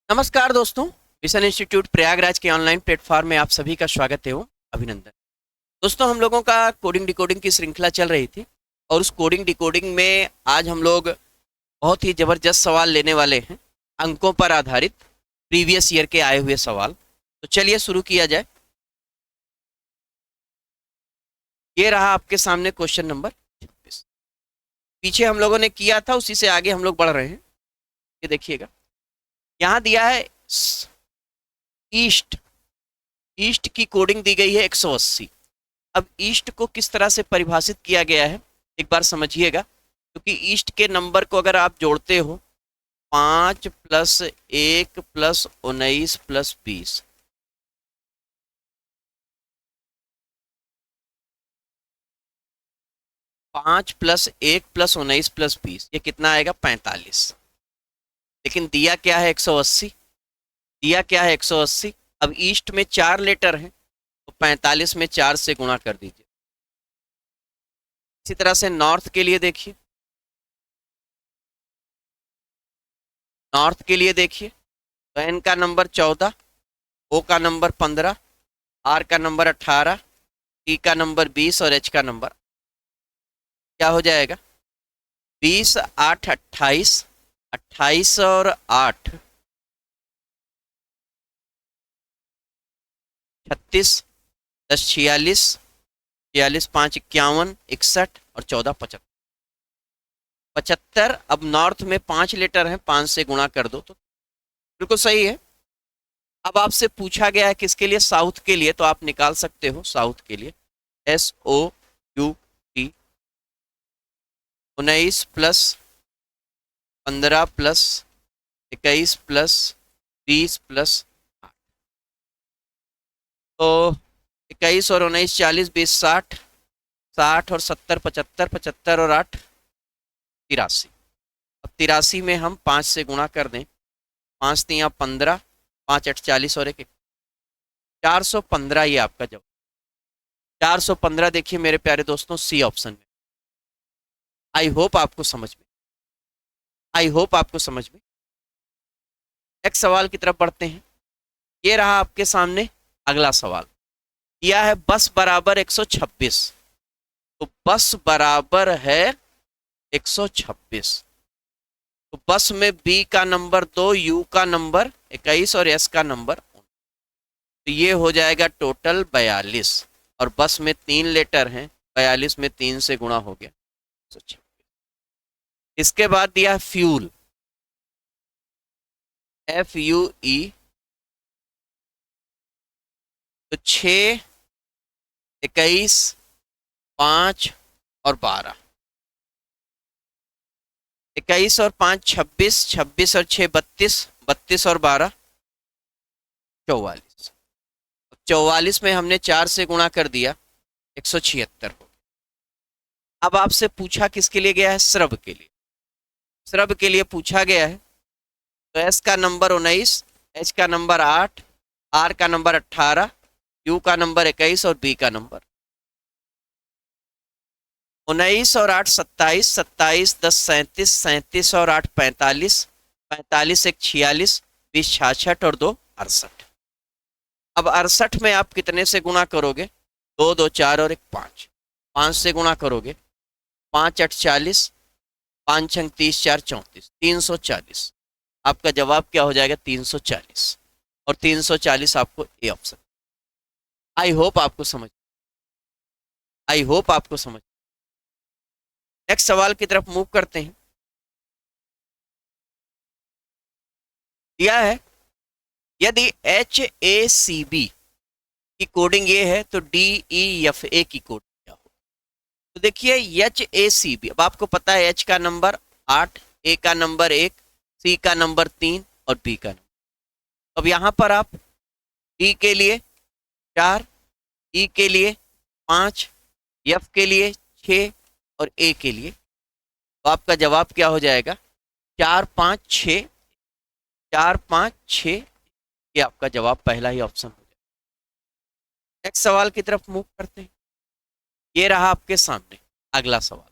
नमस्कार दोस्तों। Mission institute Prayagraj के ऑनलाइन प्लेटफॉर्म में आप सभी का स्वागत है एवं अभिनंदन। दोस्तों, हम लोगों का कोडिंग डिकोडिंग की श्रृंखला चल रही थी और उस कोडिंग डिकोडिंग में आज हम लोग बहुत ही जबरदस्त सवाल लेने वाले हैं, अंकों पर आधारित प्रीवियस ईयर के आए हुए सवाल। तो चलिए शुरू किया जाए। ये रहा आपके सामने क्वेश्चन नंबर 26। पीछे हम लोगों ने किया था, उसी से आगे हम लोग बढ़ रहे हैं। ये देखिएगा, यहाँ दिया है ईस्ट। ईस्ट की कोडिंग दी गई है 180। अब ईस्ट को किस तरह से परिभाषित किया गया है एक बार समझिएगा, क्योंकि ईस्ट के नंबर को अगर आप जोड़ते हो 5 + 1 + 19 + 20, 5 + 1 + 19 + 20, ये कितना आएगा? 45। लेकिन दिया क्या है? 180। दिया क्या है? 180। अब ईस्ट में 4 लेटर हैं, तो 45 में 4 से गुणा कर दीजिए। इसी तरह से नॉर्थ के लिए देखिए। नॉर्थ के लिए देखिए, तो एन का नंबर 14, ओ का नंबर 15, आर का नंबर 18, टी का नंबर 20 और एच का नंबर क्या हो जाएगा? 20, 8, 28, 28 और 8 36, 10 46, 46 5 51, 61 और 14 75। 75। अब नॉर्थ में 5 लेटर हैं, 5 से गुणा कर दो तो बिल्कुल सही है। अब आपसे पूछा गया है किसके लिए? साउथ के लिए। तो आप निकाल सकते हो साउथ के लिए। SOUT, 19 + 15 + 21 + 20 + 8, तो 21 और 19 40, 20 60, 60 और 70 75, 75 और 8 83। अब 83 में हम 5 से गुणा कर दें, 5 तियाँ 15, 5 8 40 और 1 415। ये आपका जवाब 415। देखिए मेरे प्यारे दोस्तों, सी ऑप्शन में। आई होप आपको समझ में आई होप आपको समझ में। नेक्स्ट सवाल की तरफ बढ़ते हैं। ये रहा आपके सामने अगला सवाल। दिया है बस बराबर 126। तो बस बराबर है 126। तो बस में बी का नंबर 2, यू का नंबर 21 और एस का नंबर 19। तो ये हो जाएगा टोटल 42। और बस में 3 लेटर हैं, 42 में 3 से गुणा हो गया 126। इसके बाद दिया है फ्यूल, FUE। तो 6, 21, 5 और 12। 21 और 5 26, 26 और 6 32, 32 और 12 44। 44 में हमने 4 से गुणा कर दिया, 176 हो। अब आपसे पूछा किसके लिए गया है? श्रभ के लिए। श्रभ के लिए पूछा गया है। तो एस का नंबर 19, एच का नंबर 8, आर का नंबर 18, यू का नंबर 21 और बी का नंबर 19 और 8 27, 27 10 37, 37 और 8 45, 45 1 46, 20 66 और 2 68। अब 68 में आप कितने से गुणा करोगे? 2 2 4 और 1 5। 5 से गुणा करोगे, 5 8 40, 5 6 30, 4 34, 340। आपका जवाब क्या हो जाएगा? 340। और 340 आपको ए ऑप्शन। आई होप आपको समझ आई होप आपको समझ नेक्स्ट सवाल की तरफ मूव करते हैं। दिया है यदि HACB की कोडिंग ये है तो DEFA की कोडिंग क्या हो? तो देखिए HACB, अब आपको पता है H का नंबर 8, A का नंबर 1, C का नंबर 3 और B का नंबर। अब यहां पर आप D के लिए 4, E के लिए 5, F के लिए 6 और A के लिए, तो आपका जवाब क्या हो जाएगा? 4 5 6, 4 5 6। ये आपका जवाब पहला ही ऑप्शन हो जाएगा। नेक्स्ट सवाल की तरफ मूव करते हैं। ये रहा आपके सामने अगला सवाल।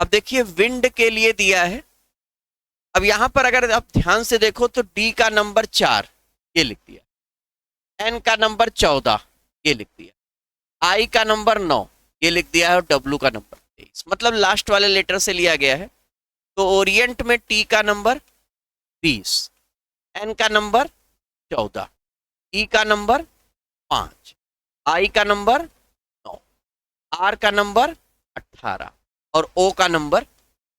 अब देखिए विंड के लिए दिया है अब यहां पर अगर आप ध्यान से देखो तो डी का नंबर 4 ये लिख दिया, एन का नंबर 14 ये लिख दिया, आई का नंबर 9 ये लिख दिया है और डब्ल्यू का नंबर 23, मतलब लास्ट वाले लेटर से लिया गया है। तो ओरिएंट में टी का नंबर 20, एन का नंबर 14, ई का नंबर 5, आई का नंबर 9, आर का नंबर 18 और ओ का नंबर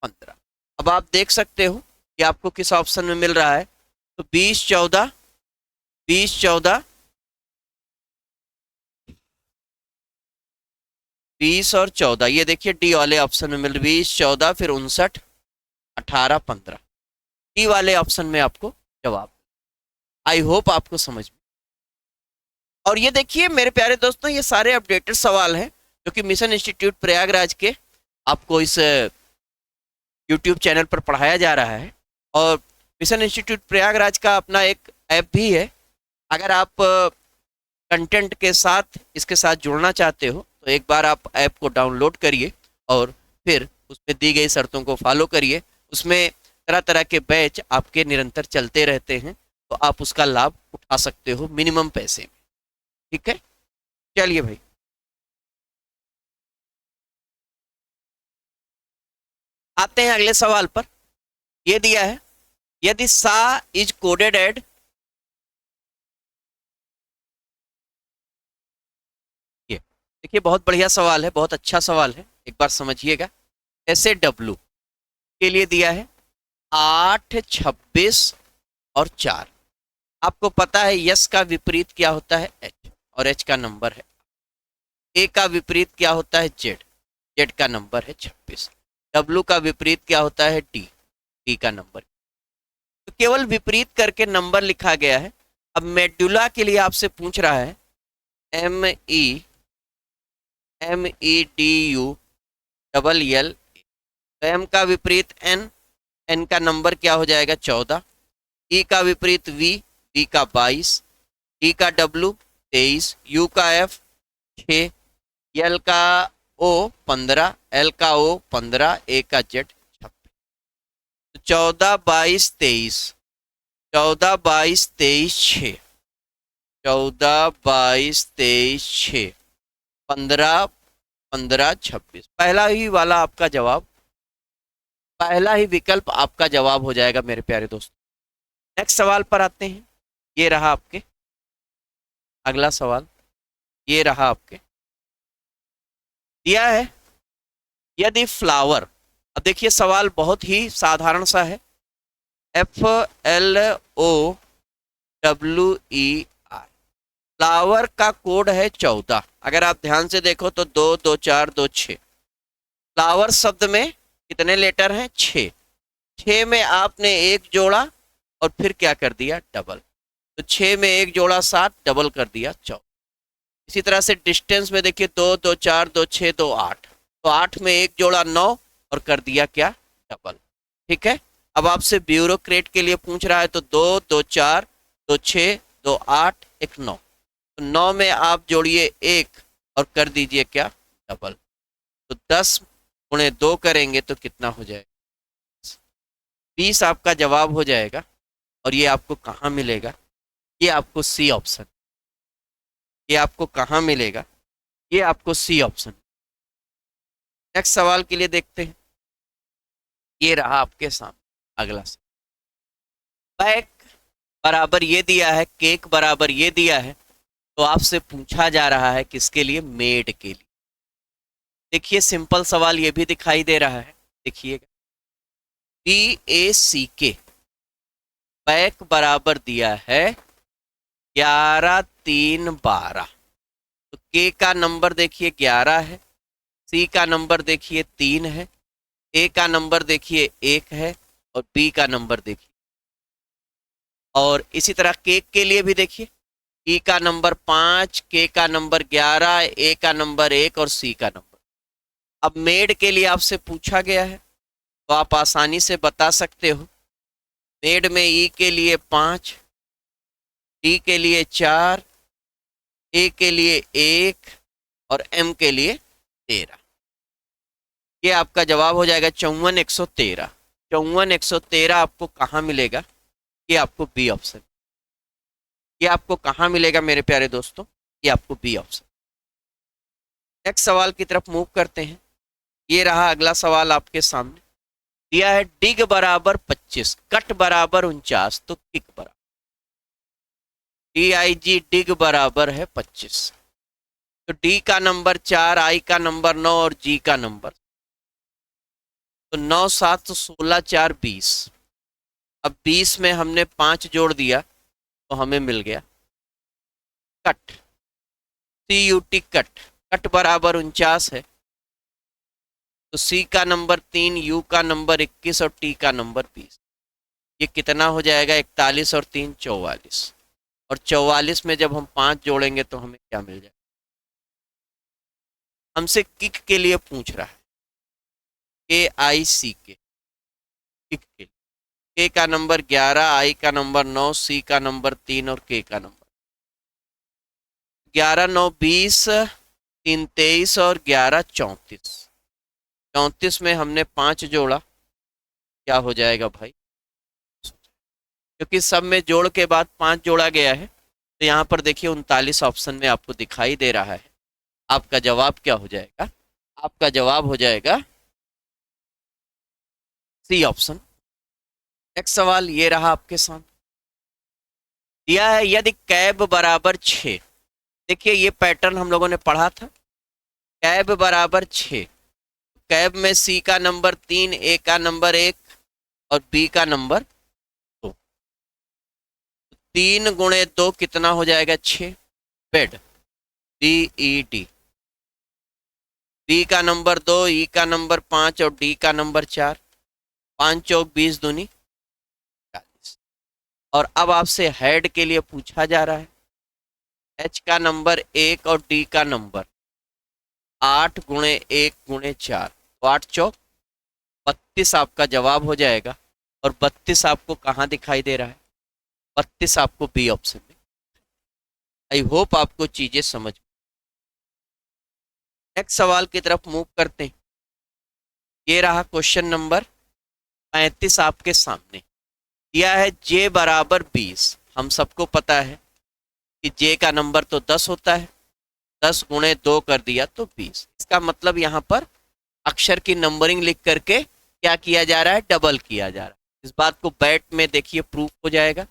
15। अब आप देख सकते हो कि आपको किस ऑप्शन में मिल रहा है। तो 20 14 20 14 20 और 14, ये देखिए डी वाले ऑप्शन में मिल रहा है 20 14 फिर 59 18 15, डी वाले ऑप्शन में आपको जवाब। आई होप आपको समझ में। और ये देखिए मेरे प्यारे दोस्तों, ये सारे अपडेटेड सवाल हैं जो कि मिशन इंस्टीट्यूट प्रयागराज के आपको इस यूट्यूब चैनल पर पढ़ाया जा रहा है। और मिशन इंस्टीट्यूट प्रयागराज का अपना एक ऐप भी है। अगर आप कंटेंट के साथ इसके साथ जुड़ना चाहते हो तो एक बार आप ऐप को डाउनलोड करिए और फिर उसमें दी गई शर्तों को फॉलो करिए। उसमें तरह तरह के बैच आपके निरंतर चलते रहते हैं, तो आप उसका लाभ उठा सकते हो मिनिमम पैसे में। ठीक है, चलिए भाई। आते हैं अगले सवाल पर। यह दिया है, यदि सा इज कोडेड एड ये, देखिए बहुत बढ़िया सवाल है, बहुत अच्छा सवाल है, एक बार समझिएगा। ऐसे डब्लू के लिए दिया है 8 26 और 4। आपको पता है यस का विपरीत क्या होता है एच, और एच का नंबर है। ए का विपरीत क्या होता है जेड, जेड का नंबर है 26। डब्लू का विपरीत क्या होता है डी, डी का नंबर। तो केवल विपरीत करके नंबर लिखा गया है। अब मेडुला के लिए आपसे पूछ रहा है MEDU तो एम का विपरीत एन, एन का नंबर क्या हो जाएगा 14, ई का विपरीत वी, वी का 22, डी का डब्लू 23, यू का एफ 6, एल का ओ 15, एल का ओ 15, ए का जेड 26। 14 22 23, 14 22 23 6, 14 22 23 6, 15 15 26। पहला ही वाला आपका जवाब, पहला ही विकल्प आपका जवाब हो जाएगा मेरे प्यारे दोस्तों। नेक्स्ट सवाल पर आते हैं। ये रहा आपके अगला सवाल, ये रहा आपके दिया है, यदि फ्लावर। अब देखिए सवाल बहुत ही साधारण सा है। FLOWER, फ्लावर का कोड है 14। अगर आप ध्यान से देखो तो 2 2 4 2 6। फ्लावर शब्द में कितने लेटर हैं 6, 6 में आपने एक जोड़ा और फिर क्या कर दिया डबल, तो 6 में एक जोड़ा 7, डबल कर दिया 14। इसी तरह से डिस्टेंस में देखिए 2 2 4 2 6 2 8, तो 8 में एक जोड़ा 9 और कर दिया क्या डबल। ठीक है, अब आपसे ब्यूरोक्रेट के लिए पूछ रहा है तो 2 2 4 2 6 2 8 1 9, तो 9 में आप जोड़िए 1 और कर दीजिए क्या डबल, तो 10 गुणे 2 करेंगे तो कितना हो जाएगा 20 आपका जवाब हो जाएगा। और ये आपको कहाँ मिलेगा, ये आपको सी ऑप्शन, ये आपको कहाँ मिलेगा, ये आपको सी ऑप्शन। नेक्स्ट सवाल के लिए देखते हैं। ये रहा आपके सामने अगला सवाल। बैक बराबर ये दिया है, केक बराबर ये दिया है, तो आपसे पूछा जा रहा है किसके लिए, मेड के लिए। देखिए सिंपल सवाल ये भी दिखाई दे रहा है, देखिएगा BACK, बैक बराबर दिया है 11 3 12, तो के का नंबर देखिए 11 है, सी का नंबर देखिए 3 है, ए का नंबर देखिए 1 है और बी का नंबर देखिए। और इसी तरह केक के लिए भी देखिए, ई का नंबर 5, के का नंबर 11, ए का नंबर 1 और सी का नंबर। अब मेड के लिए आपसे पूछा गया है तो आप आसानी से बता सकते हो। मेड में ई के लिए 5, डी के लिए 4, ए के लिए 1 और एम के लिए 13। ये आपका जवाब हो जाएगा 54 113। 54,113 आपको कहाँ मिलेगा? ये आपको बी ऑप्शन। ये आपको कहाँ मिलेगा मेरे प्यारे दोस्तों? ये आपको बी ऑप्शन। नेक्स्ट सवाल की तरफ मूव करते हैं। ये रहा अगला सवाल आपके सामने। दिया है डिग बराबर 25, कट बराबर 49, तो किक बराबर DIG डिग बराबर है 25। तो डी का नंबर 4, आई का नंबर 9 और जी का नंबर तो 9 7 16 4 20। अब 20 में हमने 5 जोड़ दिया तो हमें मिल गया कट, CUT कट। कट बराबर 49 है तो सी का नंबर 3, यू का नंबर 21 और टी का नंबर 20। ये कितना हो जाएगा? 41 और 3 44। और 44 में जब हम 5 जोड़ेंगे तो हमें क्या मिल जाएगा? हमसे किक के लिए पूछ रहा है, KIC के किक के लिए। के का नंबर 11, आई का नंबर 9, सी का नंबर 3 और के का नंबर 11 9 20, 3 23 और 11 34। 34 में हमने 5 जोड़ा, क्या हो जाएगा भाई? क्योंकि सब में जोड़ के बाद 5 जोड़ा गया है तो यहाँ पर देखिए 39 ऑप्शन में आपको दिखाई दे रहा है। आपका जवाब क्या हो जाएगा? आपका जवाब हो जाएगा सी ऑप्शन। नेक्स्ट सवाल ये रहा आपके सामने। दिया है यदि कैब बराबर 6। देखिए ये पैटर्न हम लोगों ने पढ़ा था। कैब बराबर 6, कैब में सी का नंबर 3, ए का नंबर 1 और बी का नंबर 2। 3 गुणे 2 कितना हो जाएगा? 6। Bed, DED। बी का नंबर 2, ई का नंबर 5 और डी का नंबर 4। 5 चौक 20 दूनी 40। और अब आपसे हेड के लिए पूछा जा रहा है। एच का नंबर 1 और डी का नंबर 8 गुणे 1 गुणे 4 तो 8 चौक 32 आपका जवाब हो जाएगा। और 32 आपको कहाँ दिखाई दे रहा है? 32 आपको बी ऑप्शन में। आई होप आपको चीजें समझ। नेक्स्ट सवाल की तरफ मूव करते हैं। ये रहा क्वेश्चन नंबर 35 आपके सामने। दिया है जे बराबर 20। हम सबको पता है कि जे का नंबर तो 10 होता है। 10 गुणे 2 कर दिया तो 20। इसका मतलब यहाँ पर अक्षर की नंबरिंग लिख करके क्या किया जा रहा है? डबल किया जा रहा है। इस बात को बैट में देखिए प्रूफ हो जाएगा।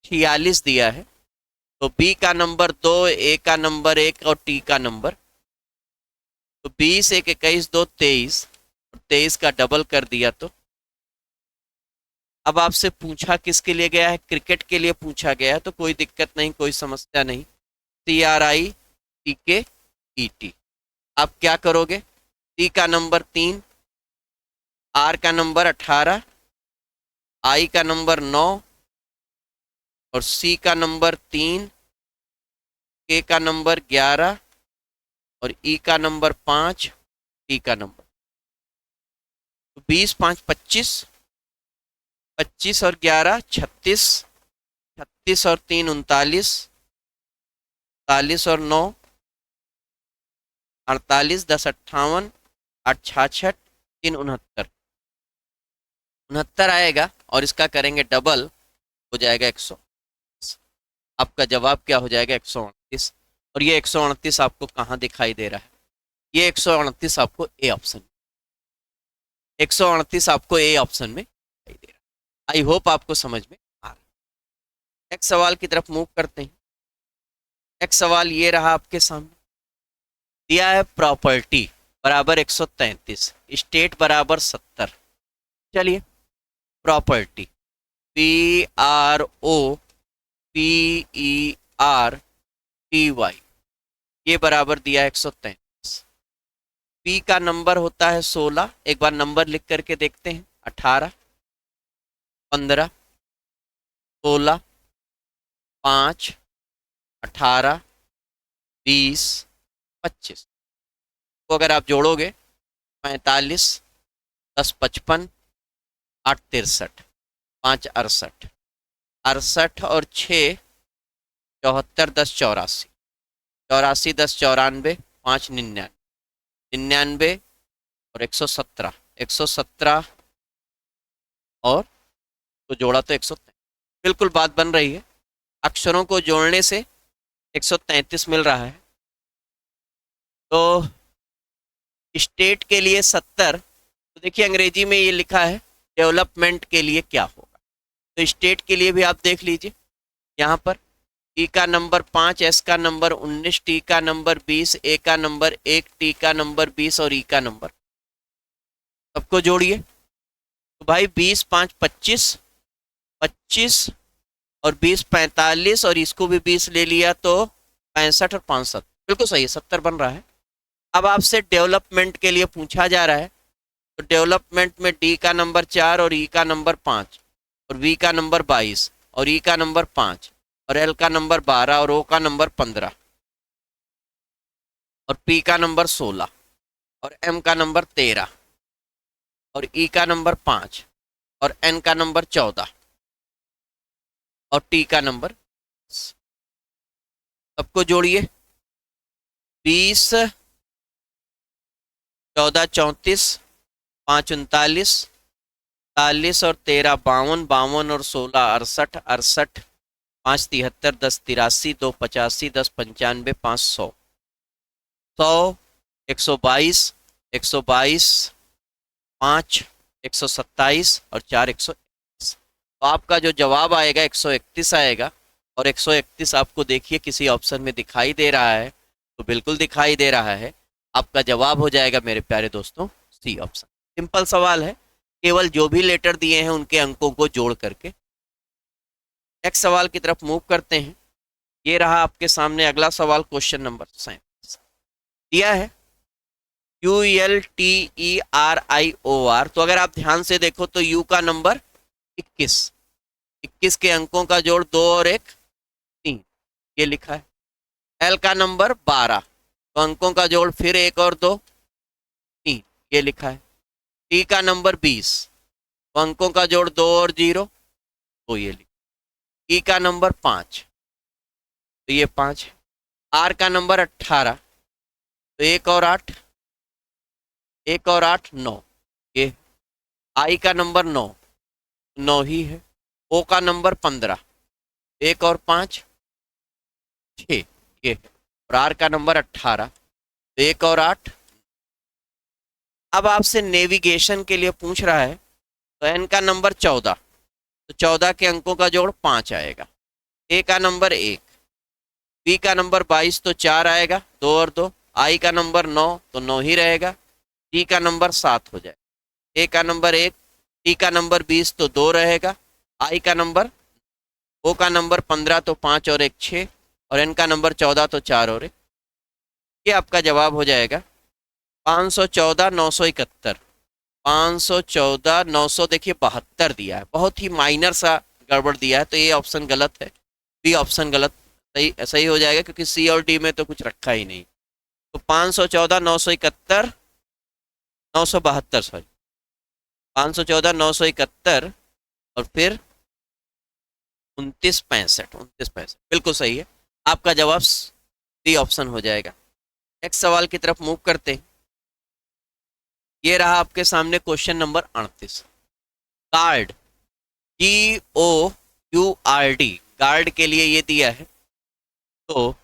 46 दिया है तो बी का नंबर 2, ए का नंबर 1 और टी का नंबर तो 20 1 21 2 23 और 23 का डबल कर दिया तो अब आपसे पूछा किसके लिए गया है? क्रिकेट के लिए पूछा गया है। तो कोई दिक्कत नहीं, कोई समस्या नहीं। CRICKET। आप क्या करोगे? टी का नंबर 3, आर का नंबर 18, आई का नंबर 9 और सी का नंबर 3, के का नंबर 11 और ई का नंबर 5, टी का नंबर 20 5 25, 25 और 11 36, 36 और 3 39, 39 और 9 48, 10 58, 8 66, 3 69। 69 आएगा और इसका करेंगे डबल, हो जाएगा 100। आपका जवाब क्या हो जाएगा? 138। और ये 138 आपको कहाँ दिखाई दे रहा है? ये 138 आपको ए ऑप्शन, 138 आपको ए ऑप्शन में दिखाई दे रहा है। आई होप आपको समझ में आ रहा है। नेक्स्ट सवाल की तरफ मूव करते हैं। नेक्स्ट सवाल ये रहा आपके सामने। दिया है प्रॉपर्टी बराबर 133, स्टेट बराबर 70। चलिए प्रॉपर्टी PROPERTY ये बराबर दिया है 133। पी का नंबर होता है 16। एक बार नंबर लिख करके देखते हैं। 18 15 16 5 18 20 25। तो अगर आप जोड़ोगे 45 10 55 8 63 5 68, 68 और 6 74 10 84, 84 10 94 5 99, 99 और 117, 117 और तो जोड़ा तो 133। बिल्कुल बात बन रही है, अक्षरों को जोड़ने से 133 मिल रहा है। तो स्टेट के लिए 70, तो देखिए अंग्रेजी में ये लिखा है डेवलपमेंट के लिए क्या होगा। तो स्टेट के लिए भी आप देख लीजिए, यहाँ पर टी का नंबर 5, एस का नंबर 19, टी का नंबर 20, ए का नंबर 1, टी का नंबर 20 और ई का नंबर, सबको जोड़िए। तो भाई 20 5 25, 25 और 20 45 और इसको भी 20 ले लिया तो 65 और 5 7, बिल्कुल सही है, 70 बन रहा है। अब आपसे डेवलपमेंट के लिए पूछा जा रहा है, तो डेवलपमेंट में डी का नंबर 4 और ई का नंबर 5 और वी का नंबर 22 और ई का नंबर 5 और एल का नंबर 12 और ओ का नंबर 15 और पी का नंबर 16 और एम का नंबर 13 और ई का नंबर 5 और एन का नंबर 14 और टी का नंबर, सबको जोड़िए। 20 14 34, 5 39, 40 और 13 52, 52 और 16 68, 68 5 73, 10 83, 2 85, 10 95, 5 100, 100 122, 122 5 127 और 4 131। तो आपका जो जवाब आएगा 131 आएगा। और 131 आपको देखिए किसी ऑप्शन में दिखाई दे रहा है, तो बिल्कुल दिखाई दे रहा है। आपका जवाब हो जाएगा मेरे प्यारे दोस्तों सी ऑप्शन। सिंपल सवाल है, केवल जो भी लेटर दिए हैं उनके अंकों को जोड़ करके। नेक्स्ट सवाल की तरफ मूव करते हैं। ये रहा आपके सामने अगला सवाल, क्वेश्चन नंबर 37 दिया है ULTERIOR। तो अगर आप ध्यान से देखो तो यू का नंबर 21, 21 के अंकों का जोड़ 2 और 1 3, ये लिखा है। एल का नंबर 12, तो अंकों का जोड़ फिर 1 और 2 3, ये लिखा है। टी का नंबर 20, तो अंकों का जोड़ 2 और 0, तो ये लिखा। ई का नंबर 5, तो ये 5 है। आर का नंबर 18, तो 1 और 8, 1 और 8 9, ये। आई का नंबर 9, 9 ही है। ओ का नंबर 15, 1 और 5 6, ये है। और आर का नंबर 18, तो 1 और 8। अब आपसे नेविगेशन के लिए पूछ रहा है, तो एन का नंबर 14, तो 14 के अंकों का जोड़ 5 आएगा। ए का नंबर 1, बी का नंबर 22, तो 4 आएगा, 2 और 2। आई का नंबर 9, तो 9 ही रहेगा। टी का नंबर 7 हो जाएगा। ए का नंबर 1, टी का नंबर 20, तो 2 रहेगा। आई का नंबर, ओ का नंबर 15, तो 5 और 1 6 और एन का नंबर 14, तो 4 और 1। ये आपका जवाब हो जाएगा 514 971। 514 900, देखिए 72 दिया है, बहुत ही माइनर सा गड़बड़ दिया है, तो ये ऑप्शन गलत है। बी ऑप्शन गलत, सही सही हो जाएगा क्योंकि सी और डी में तो कुछ रखा ही नहीं। तो 514 971 972, सॉरी 514 971 और फिर 29 65, 29 65, बिल्कुल सही है। आपका जवाब डी ऑप्शन हो जाएगा। नेक्स्ट सवाल की तरफ मूव करते हैं। ये रहा आपके सामने question number 38। Guard, GOURD, guard के लिए ये दिया है। तो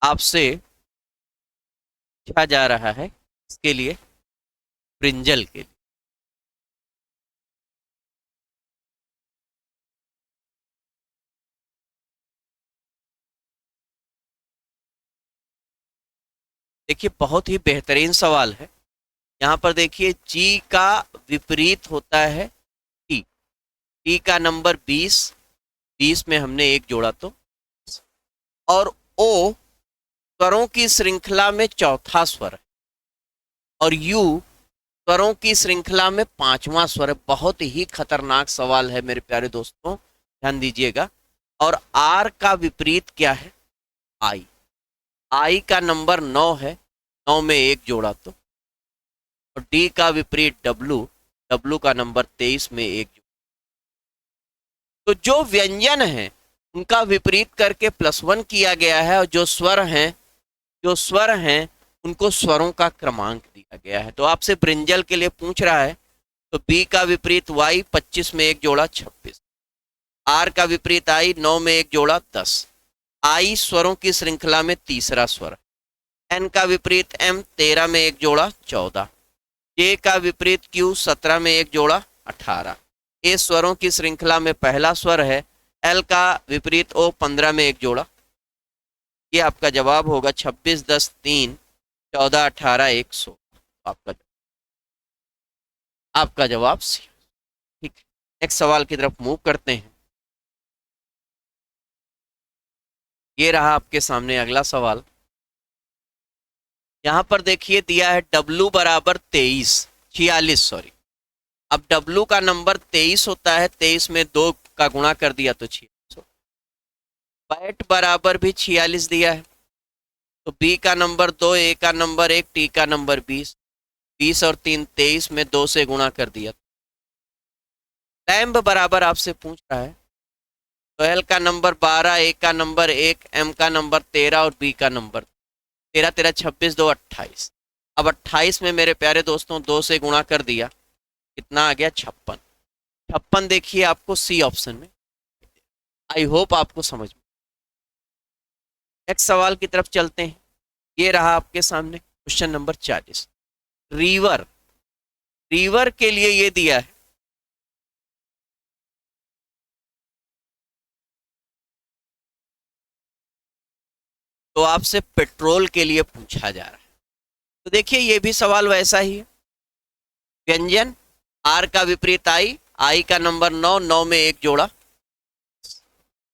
आपसे पूछा जा रहा है इसके लिए, ब्रिंजल के लिए। देखिए बहुत ही बेहतरीन सवाल है। यहाँ पर देखिए जी का विपरीत होता है टी। टी का नंबर 20, 20 में हमने 1 जोड़ा तो, और ओ स्वरों की श्रृंखला में चौथा स्वर है और यू स्वरों की श्रृंखला में 5वां स्वर है। बहुत ही खतरनाक सवाल है मेरे प्यारे दोस्तों, ध्यान दीजिएगा। और आर का विपरीत क्या है? आई। आई का नंबर 9 है, 9 में 1 जोड़ा तो। और डी का विपरीत डब्लू, डब्लू का नंबर 23 में 1 जोड़ा। तो जो व्यंजन है उनका विपरीत करके +1 किया गया है, और जो स्वर हैं उनको स्वरों का क्रमांक दिया गया है। तो आपसे ब्रिंजल के लिए पूछ रहा है तो बी का विपरीत वाई 25 में एक जोड़ा 26, आर का विपरीत आई 9 में एक जोड़ा 10, आई स्वरों की श्रृंखला में तीसरा स्वर, एन का विपरीत एम 13 में एक जोड़ा 14, जे का विपरीत क्यू 17 में एक जोड़ा 18, ए स्वरों की श्रृंखला में पहला स्वर है, एल का विपरीत ओ 15 में एक जोड़ा। ये आपका जवाब होगा 26, 10, 3, 14, 18, 100। आपका जवाब सी। ठीक है, नेक्स्ट सवाल की तरफ मूव करते हैं। ये रहा आपके सामने अगला सवाल। यहां पर देखिए दिया है W बराबर 46, सॉरी। अब W का नंबर 23 होता है, 23 में 2 का गुणा कर दिया तो 46। बैट बराबर भी 46 दिया है, तो B का नंबर 2, A का नंबर 1, T का नंबर 20, 20 और 3 23 में 2 से गुणा कर दिया। लैम्ब बराबर आपसे पूछ रहा है, तो L का नंबर 12, A का नंबर 1, M का नंबर 13 और B का नंबर 13, 13, 26, 2, 28। अब 28 में मेरे प्यारे दोस्तों 2 से गुणा कर दिया, कितना आ गया 56। 56 देखिए आपको सी ऑप्शन में। आई होप आपको समझ में। नेक्स्ट सवाल की तरफ चलते हैं। ये रहा आपके सामने क्वेश्चन नंबर 40। रिवर, रिवर के लिए ये दिया है, तो आपसे पेट्रोल के लिए पूछा जा रहा है। तो देखिए ये भी सवाल वैसा ही है। व्यंजन आर का विपरीत आई, आई का नंबर 9, 9 में एक जोड़ा,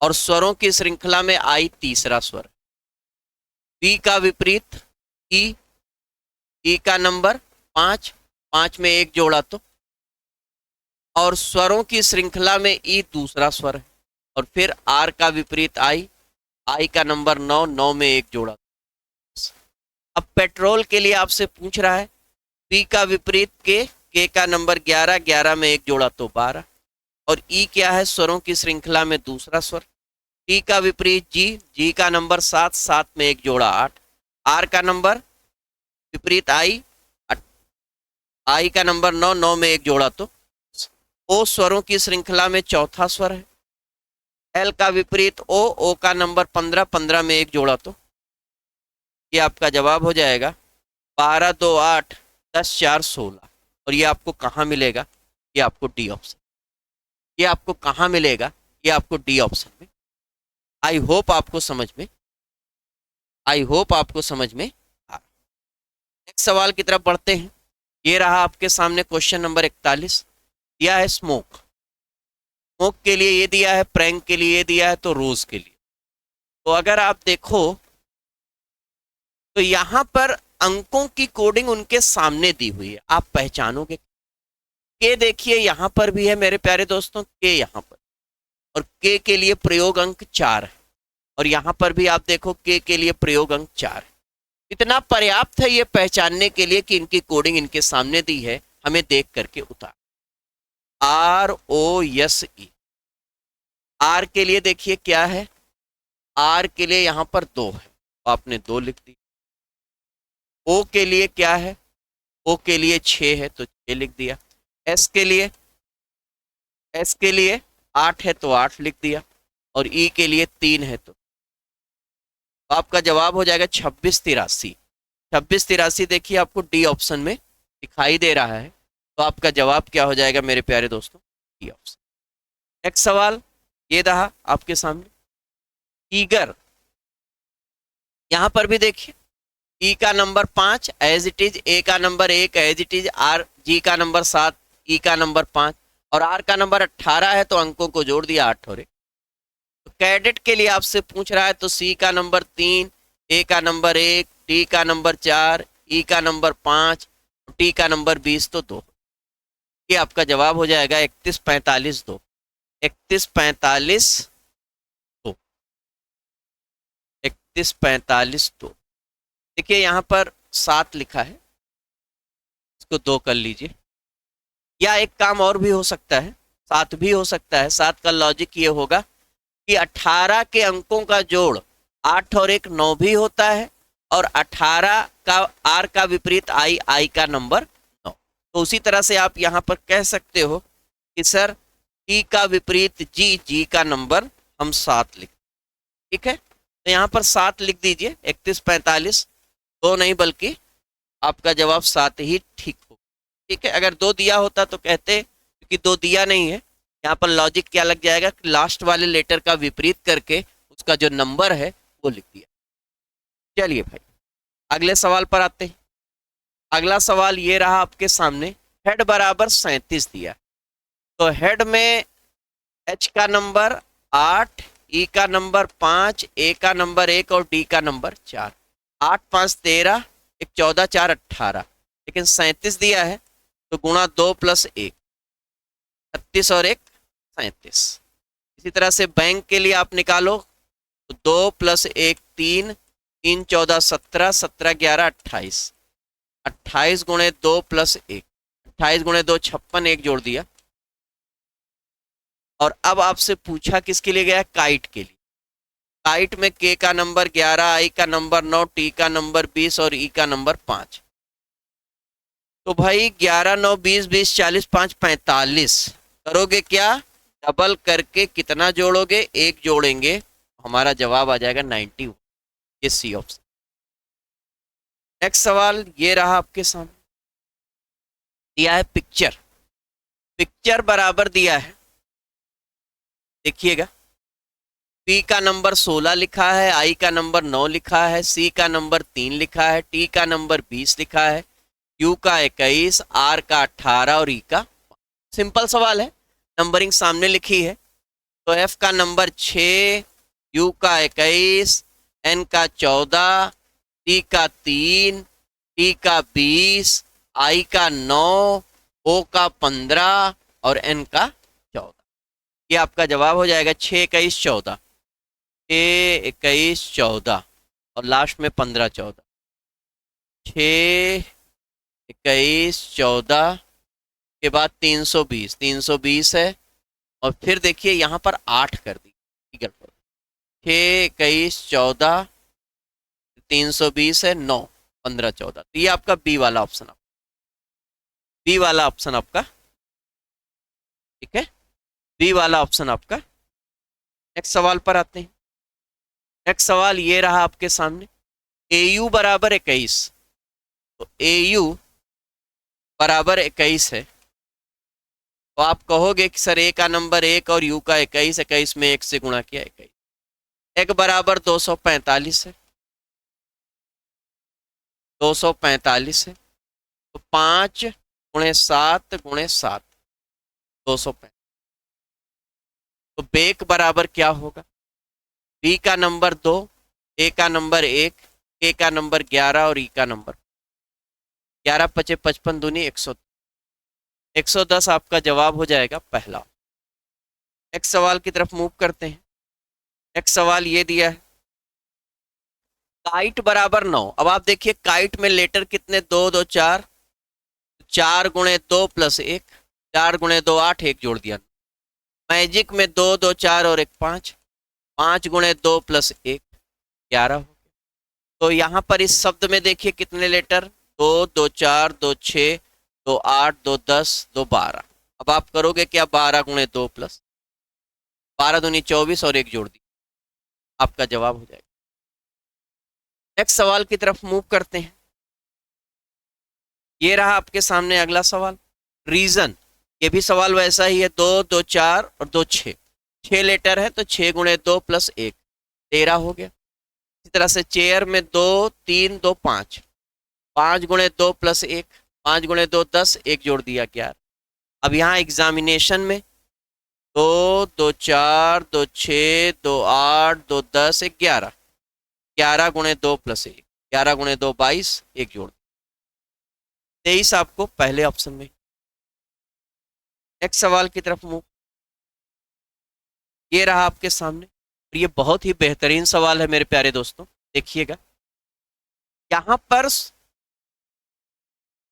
और स्वरों की श्रृंखला में आई तीसरा स्वर। बी का विपरीत ई, ई का नंबर 5, 5 में एक जोड़ा तो, और स्वरों की श्रृंखला में ई दूसरा स्वर है, और फिर आर का विपरीत आई, आई का नंबर 9, 9 में एक जोड़ा। अब पेट्रोल के लिए आपसे पूछ रहा है, पी का विपरीत के का नंबर 11, 11 में एक जोड़ा तो 12, और ई क्या है स्वरों की श्रृंखला में दूसरा स्वर। टी का विपरीत जी, जी का नंबर 7, 7 में एक जोड़ा 8, आर का नंबर विपरीत आई, आई का नंबर 9, 9 में एक जोड़ा तो, ओ स्वरों की श्रृंखला में चौथा स्वर है। एल का विपरीत ओ, ओ का नंबर 15, 15 में एक जोड़ा तो, ये आपका जवाब हो जाएगा 12, 2, 8, 10, 4, 16। और ये आपको कहाँ मिलेगा? ये आपको डी ऑप्शन। ये आपको कहाँ मिलेगा? ये आपको डी ऑप्शन में। आई होप आपको समझ में, आई होप आपको समझ में आ। नेक्स्ट सवाल की तरफ बढ़ते हैं। ये रहा आपके सामने क्वेश्चन नंबर 41। दिया है स्मोक, स्मोक के लिए ये दिया है, प्रैंक के लिए ये दिया है, तो रोज के लिए। तो अगर आप देखो तो यहां पर अंकों की कोडिंग उनके सामने दी हुई है, आप पहचानोगे। के देखिए यहां पर भी है मेरे प्यारे दोस्तों, के यहां पर, और के के लिए प्रयोग अंक 4 है, और यहां पर भी आप देखो के लिए प्रयोग अंक 4 है। इतना पर्याप्त है ये पहचानने के लिए कि इनकी कोडिंग इनके सामने दी है, हमें देख करके उतार। ROSE, आर के लिए देखिए क्या है, आर के लिए यहां पर 2 है, तो आपने 2 लिख दी। ओ के लिए क्या है, ओ के लिए 6 है, तो 6 लिख दिया। एस के लिए, एस के लिए 8 है, तो 8 लिख दिया, और ई के लिए 3 है, तो आपका जवाब हो जाएगा 26, 83। 26, 83 देखिए आपको डी ऑप्शन में दिखाई दे रहा है, तो आपका जवाब क्या हो जाएगा मेरे प्यारे दोस्तों? D option. नेक्स्ट सवाल ये रहा आपके सामने, ईगर। यहां पर भी देखिए ई का number 5 as it is, A का number 1 as it is, R G का नंबर 7, ई का नंबर 5 और आर का नंबर 18 है, तो अंकों को जोड़ दिया 8 और 1। तो कैडेट के लिए आपसे पूछ रहा है, तो सी का नंबर 3, ए का नंबर 1, डी का नंबर 4, ई का नंबर 5, टी का नंबर 20, तो 2। ये आपका जवाब हो जाएगा 31, 45, 2। 31, 45, 2। 31, 45, 2। देखिए यहां पर 7 लिखा है, इसको 2 कर लीजिए, या एक काम और भी हो सकता है, 7 भी हो सकता है। 7 का लॉजिक ये होगा कि 18 के अंकों का जोड़ 8 और 1 9 भी होता है, और 18 का आर का विपरीत आई, आई का नंबर 9। तो उसी तरह से आप यहाँ पर कह सकते हो कि सर टी का विपरीत जी, जी का नंबर हम 7 लिख, ठीक है। तो यहाँ पर 7 लिख दीजिए, 31 45, 2 नहीं बल्कि आपका जवाब 7 ही ठीक हो, ठीक है। अगर 2 दिया होता तो कहते, क्योंकि 2 दिया नहीं है, यहाँ पर लॉजिक क्या लग जाएगा कि लास्ट वाले लेटर का विपरीत करके उसका जो नंबर है वो लिख दिया। चलिए भाई अगले सवाल पर आते हैं। अगला सवाल ये रहा आपके सामने, हेड बराबर 37 दिया। तो हेड में एच का नंबर 8, ई का नंबर 5, ए का नंबर 1 और डी का नंबर 4। 8 5 13, 1 14 4 18, लेकिन 37 दिया है तो गुणा 2 + 1 36 और 1 37। इसी तरह से बैंक के लिए आप निकालो तो 2 + 1 3, 3 14 17, 17 11 28, 28 गुणे 2 + 1, 28 गुणे 2 56, 1 जोड़ दिया। और अब आपसे पूछा किसके लिए गया, काइट के लिए। काइट में के का नंबर 11, आई का नंबर 9, टी का नंबर 20 और ई का नंबर 5। तो भाई 11 9 20 20 40 5 45 करोगे क्या, डबल करके कितना जोड़ोगे, 1 जोड़ेंगे, हमारा जवाब आ जाएगा 91, ये सी ऑप्शन। नेक्स्ट सवाल ये रहा आपके सामने, दिया है पिक्चर। पिक्चर बराबर दिया है, देखिएगा, पी का नंबर 16 लिखा है, आई का नंबर 9 लिखा है, सी का नंबर 3 लिखा है, टी का नंबर 20 लिखा है, यू का 21, आर का 18 और ई का। सिंपल सवाल है, नंबरिंग सामने लिखी है। तो एफ का नंबर 6, यू का 21, एन का 14, टी का 3, टी का 20, आई का 9, ओ का 15 और एन का 14। ये आपका जवाब हो जाएगा 6 21 14, 6 21 14 और लास्ट में 15 14, 6 21 14 के बाद 320, 320 है और फिर देखिए यहाँ पर 8 कर दी, 6 21 14, 320 है, 9 15 14। तो ये आपका बी वाला ऑप्शन, बी वाला ऑप्शन आपका, ठीक है, बी वाला ऑप्शन आपका। नेक्स्ट सवाल पर आते हैं। नेक्स्ट सवाल ये रहा आपके सामने, AU बराबर 21। तो AU बराबर 21 है, तो आप कहोगे कि सर ए का नंबर 1 और यू का 21, 21 में 1 से गुणा किया 21, 1 बराबर 245 है, 245 है। तो 5 गुणे 7 गुणे 7 245। तो बेक बराबर क्या होगा, बी का नंबर 2, ए का नंबर 1, के का नंबर 11 और ई का नंबर 11 5 55 दूनी 100, 110 आपका जवाब हो जाएगा पहला। नेक्स्ट सवाल की तरफ मूव करते हैं। नेक्स्ट सवाल ये दिया है, काइट बराबर 9। अब आप देखिए काइट में लेटर कितने, 2 2 4, 4 गुणे 2 + 1, 4 गुणे 2 8, 1 जोड़ दिया। मैजिक में 2 2 4 और 1 5, 5 गुणे 2 + 1 11 हो गया। तो यहाँ पर इस शब्द में देखिए कितने लेटर, 2 2 4 2 6 2 8 2 10 2 12। अब आप करोगे क्या, 12 गुणे 2 + 12 दूनी 24 और 1 जोड़ दी, आपका जवाब हो जाएगा। नेक्स्ट सवाल की तरफ मूव करते हैं। ये रहा आपके सामने अगला सवाल, रीजन। ये भी सवाल वैसा ही है, 2 2 4 और 2 6, 6 लेटर है तो 6 गुणे 2 + 1 13 हो गया। इसी तरह से चेयर में 2 3 2 5, 5 गुणे 2 + 1, 5 गुणे 2 10, 1 जोड़ दिया 11। अब यहाँ एग्जामिनेशन में 2 2 4 2 6 2 8 2 10 11, 11 गुणे 2 + 1, 11 गुणे 2 22, 1 जोड़ 23 आपको पहले ऑप्शन में। नेक्स्ट सवाल की तरफ मूव, ये रहा आपके सामने और ये बहुत ही बेहतरीन सवाल है मेरे प्यारे दोस्तों, देखिएगा। यहाँ पर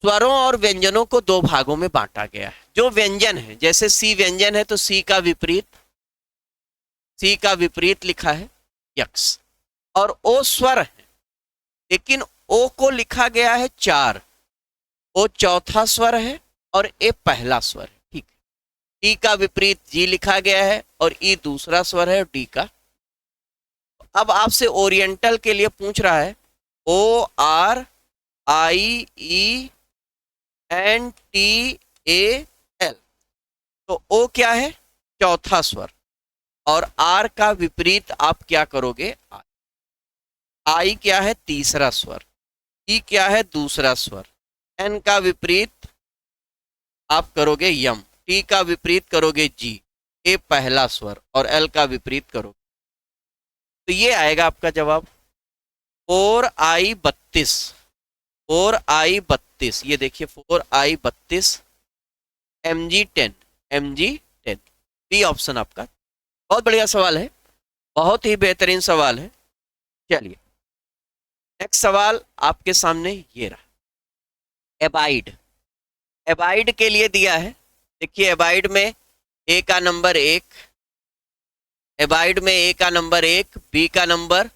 स्वरों और व्यंजनों को 2 भागों में बांटा गया है। जो व्यंजन है, जैसे सी व्यंजन है तो सी का विपरीत लिखा है यक्स, और ओ स्वर है लेकिन ओ को लिखा गया है 4, ओ चौथा स्वर है और ए पहला स्वर है, ठीक है। टी का विपरीत जी लिखा गया है और ई दूसरा स्वर है डी का। अब आपसे ओरिएंटल के लिए पूछ रहा है O R I E N T A L, तो ओ क्या है, चौथा स्वर, और आर का विपरीत आप क्या करोगे, आई क्या है, तीसरा स्वर, ई क्या है, दूसरा स्वर, एन का विपरीत आप करोगे यम, टी का विपरीत करोगे जी, ए पहला स्वर और एल का विपरीत करोगे, तो ये आएगा आपका जवाब 4I32, 4I32, ये देखिए 4I32 MG10, MG10, B option आपका। बहुत बढ़िया सवाल है, बहुत ही बेहतरीन सवाल है। चलिए नेक्स्ट सवाल आपके सामने ये रहा, एबाइड। एबाइड के लिए दिया है, देखिए एबाइड में ए का नंबर 1, एबाइड में ए का नंबर 1, बी का नंबर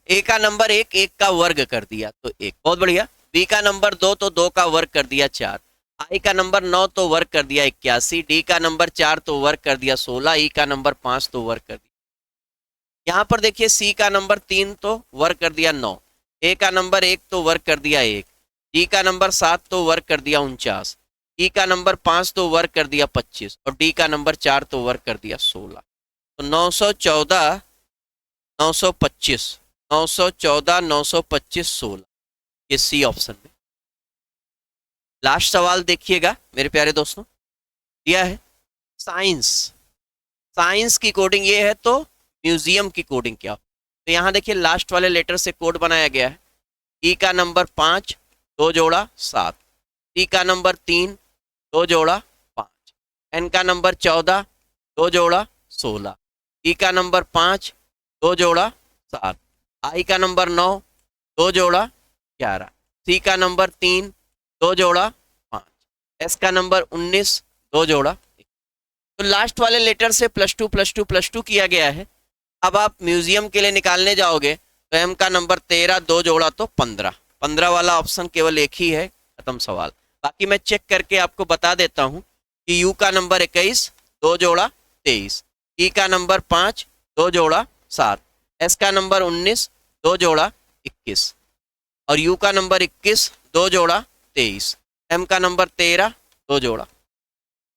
ए का नंबर 1, 1 का वर्ग कर दिया तो 1, बहुत बढ़िया। बी का नंबर 2 तो 2 का वर्ग कर दिया 4, आई का नंबर 9 तो वर्ग कर दिया 81, डी का नंबर 4 तो वर्ग कर दिया 16, ई का नंबर 5 तो वर्ग कर दिया। यहाँ पर देखिए सी का नंबर 3 तो वर्ग कर दिया 9, ए का नंबर 1 तो वर्ग कर दिया 1, डी का नंबर 7 तो वर्ग कर दिया 49, ई का नंबर 5 तो वर्ग कर दिया 25 और डी का नंबर 4 तो वर्ग कर दिया 16। तो 914 925 914 925 16, ये सी ऑप्शन में। लास्ट सवाल देखिएगा मेरे प्यारे दोस्तों, दिया है साइंस। साइंस की कोडिंग ये है तो म्यूजियम की कोडिंग क्या हो, तो यहाँ देखिए लास्ट वाले लेटर से कोड बनाया गया है। ई का नंबर 5 2 जोड़ा 7, टी का नंबर 3 2 जोड़ा 5, एन का नंबर 14 2 जोड़ा 16, ई का नंबर 5 2 जोड़ा 7, आई का नंबर 9 2 जोड़ा 11, सी का नंबर 3 2 जोड़ा 5, एस का नंबर 19 2 जोड़ा 1। तो लास्ट वाले लेटर से +2 +2 +2 किया गया है। अब आप म्यूजियम के लिए निकालने जाओगे तो एम का नंबर 13 2 जोड़ा तो 15, 15 वाला ऑप्शन केवल एक ही है, खत्म सवाल। बाकी मैं चेक करके आपको बता देता हूँ कि यू का नंबर 21 2 जोड़ा 23, ई का नंबर 5 2 जोड़ा 7, एस का नंबर 19 2 जोड़ा 21 और यू का नंबर 21 2 जोड़ा 23, एम का नंबर 13 2 जोड़ा,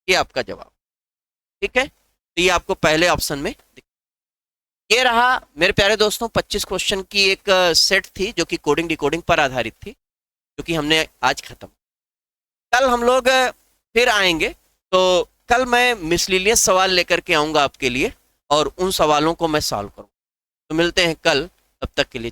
ये आपका जवाब, ठीक है। तो ये आपको पहले ऑप्शन में ये रहा मेरे प्यारे दोस्तों 25 क्वेश्चन की एक सेट थी जो कि कोडिंग डिकोडिंग पर आधारित थी, जो कि हमने आज खत्म। कल हम लोग फिर आएंगे, तो कल मैं मिसलिनियस सवाल लेकर के आऊँगा आपके लिए और उन सवालों को मैं सॉल्व करूँगा। तो मिलते हैं कल, तब तक के लिए।